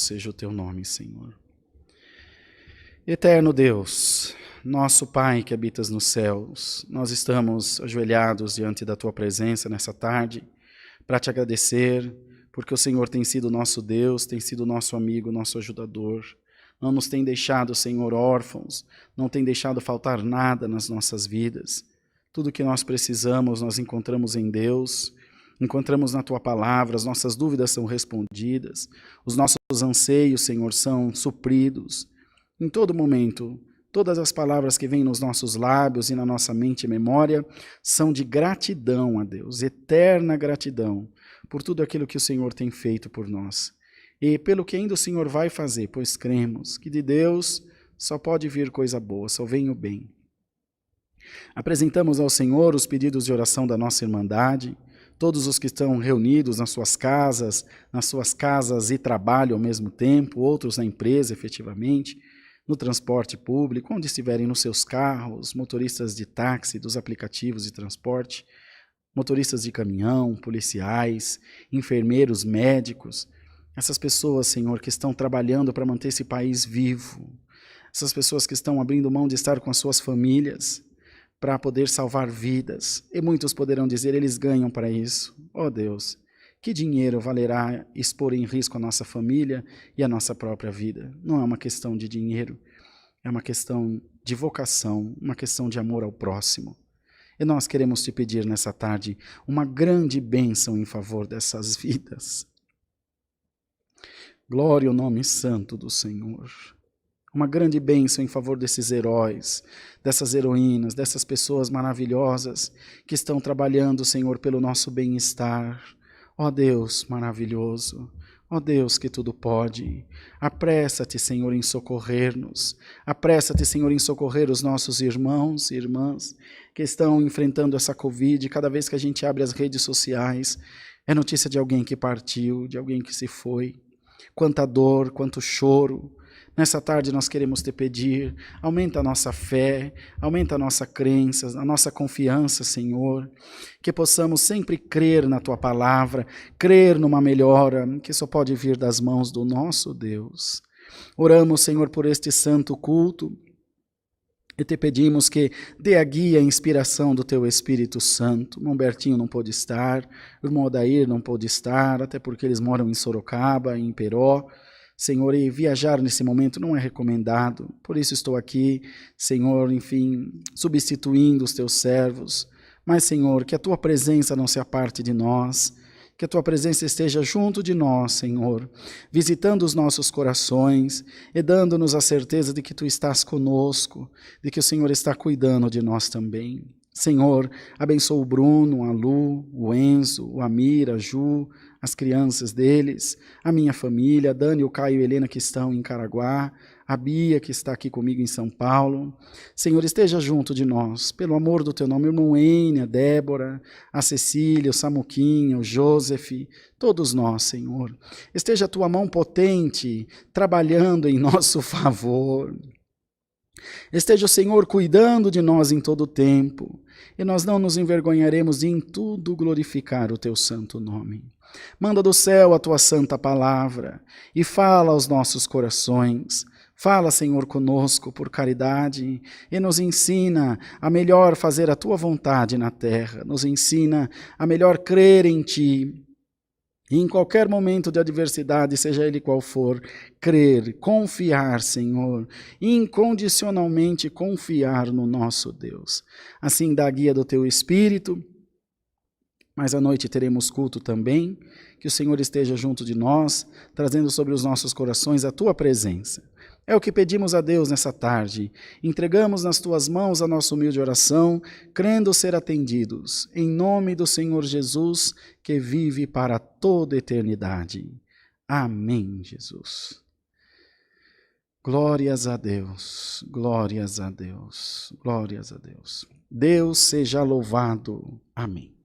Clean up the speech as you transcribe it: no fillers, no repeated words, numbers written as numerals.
Seja o teu nome, Senhor. Eterno Deus, nosso Pai que habitas nos céus, nós estamos ajoelhados diante da tua presença nessa tarde para te agradecer, porque o Senhor tem sido nosso Deus, tem sido nosso amigo, nosso ajudador. Não nos tem deixado, Senhor, órfãos, não tem deixado faltar nada nas nossas vidas. Tudo que nós precisamos, nós encontramos em Deus, encontramos na tua palavra, as nossas dúvidas são respondidas, os nossos anseios, Senhor, são supridos. Em todo momento, todas as palavras que vêm nos nossos lábios e na nossa mente e memória são de gratidão a Deus, eterna gratidão por tudo aquilo que o Senhor tem feito por nós. E pelo que ainda o Senhor vai fazer, pois cremos que de Deus só pode vir coisa boa, só vem o bem. Apresentamos ao Senhor os pedidos de oração da nossa Irmandade, todos os que estão reunidos nas suas casas e trabalham ao mesmo tempo, outros na empresa efetivamente, no transporte público, onde estiverem nos seus carros, motoristas de táxi, dos aplicativos de transporte, motoristas de caminhão, policiais, enfermeiros, médicos, essas pessoas, Senhor, que estão trabalhando para manter esse país vivo, essas pessoas que estão abrindo mão de estar com as suas famílias, para poder salvar vidas. E muitos poderão dizer, eles ganham para isso. Oh Deus, que dinheiro valerá expor em risco a nossa família e a nossa própria vida? Não é uma questão de dinheiro, é uma questão de vocação, uma questão de amor ao próximo. E nós queremos te pedir nessa tarde uma grande bênção em favor dessas vidas. Glória ao nome santo do Senhor. Uma grande bênção em favor desses heróis, dessas heroínas, dessas pessoas maravilhosas que estão trabalhando, Senhor, pelo nosso bem-estar. Ó Deus maravilhoso, ó Deus que tudo pode, apressa-te, Senhor, em socorrer-nos. Apressa-te, Senhor, em socorrer os nossos irmãos e irmãs que estão enfrentando essa Covid. Cada vez que a gente abre as redes sociais, é notícia de alguém que partiu, de alguém que se foi. Quanta dor, quanto choro. Nessa tarde nós queremos te pedir, aumenta a nossa fé, aumenta a nossa crença, a nossa confiança, Senhor, que possamos sempre crer na Tua palavra, crer numa melhora que só pode vir das mãos do nosso Deus. Oramos, Senhor, por este santo culto e te pedimos que dê a guia e a inspiração do Teu Espírito Santo. O irmão Bertinho não pôde estar, o irmão Odair não pôde estar, até porque eles moram em Sorocaba, em Peró. Senhor, e viajar nesse momento não é recomendado, por isso estou aqui, Senhor, enfim, substituindo os teus servos. Mas, Senhor, que a tua presença não se aparte de nós, que a tua presença esteja junto de nós, Senhor, visitando os nossos corações e dando-nos a certeza de que tu estás conosco, de que o Senhor está cuidando de nós também. Senhor, abençoa o Bruno, a Lu, o Enzo, o Amir, a Ju, as crianças deles, a minha família, a Dani, o Caio e a Helena que estão em Caraguá, a Bia que está aqui comigo em São Paulo. Senhor, esteja junto de nós, pelo amor do teu nome, o irmão Ene, a Débora, a Cecília, o Samuquinho, o Joseph, todos nós, Senhor. Esteja a tua mão potente, trabalhando em nosso favor. Esteja o Senhor cuidando de nós em todo o tempo, e nós não nos envergonharemos de em tudo glorificar o teu santo nome. Manda do céu a tua santa palavra e fala aos nossos corações. Fala, Senhor, conosco por caridade e nos ensina a melhor fazer a tua vontade na terra. Nos ensina a melhor crer em ti. E em qualquer momento de adversidade, seja ele qual for, crer, confiar, Senhor, incondicionalmente confiar no nosso Deus. Assim dá a guia do teu Espírito, mas à noite teremos culto também, que o Senhor esteja junto de nós, trazendo sobre os nossos corações a tua presença. É o que pedimos a Deus nessa tarde. Entregamos nas tuas mãos a nossa humilde oração, crendo ser atendidos. Em nome do Senhor Jesus, que vive para toda eternidade. Amém, Jesus. Glórias a Deus, glórias a Deus, glórias a Deus. Deus seja louvado. Amém.